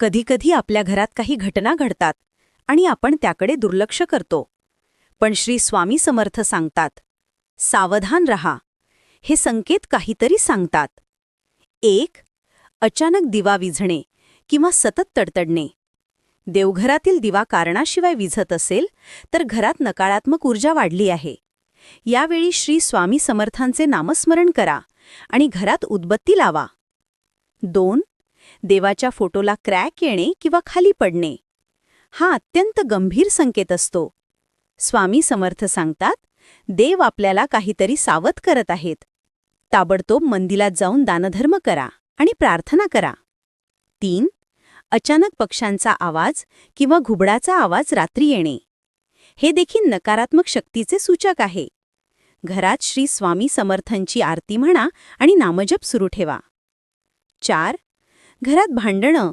कधीकधी आपल्या घरात काही घटना घडतात आणि आपण त्याकडे दुर्लक्ष करतो. पण श्री स्वामी समर्थ सांगतात, सावधान रहा. हे संकेत काहीतरी सांगतात. 1. अचानक दिवा विझणे किंवा सतत तडतडणे. देवघरातील दिवा कारणाशिवाय विझत असेल तर घरात नकारात्मक ऊर्जा वाढली आहे. यावेळी श्री स्वामी समर्थांचे नामस्मरण करा आणि घरात उदबत्ती लावा. 2. देवाच्या फोटोला क्रॅक येणे किंवा खाली पडणे. हा अत्यंत गंभीर संकेत असतो. स्वामी समर्थ सांगतात, देव आपल्याला काहीतरी सावध करत आहेत. ताबडतोब मंदिरात जाऊन दानधर्म करा आणि प्रार्थना करा. 3. अचानक पक्ष्यांचा आवाज किंवा घुबडाचा आवाज रात्री येणे. हे देखील नकारात्मक शक्तीचे सूचक आहे. घरात श्री स्वामी समर्थांची आरती म्हणा आणि नामजप सुरू ठेवा. 4. घरात भांडणं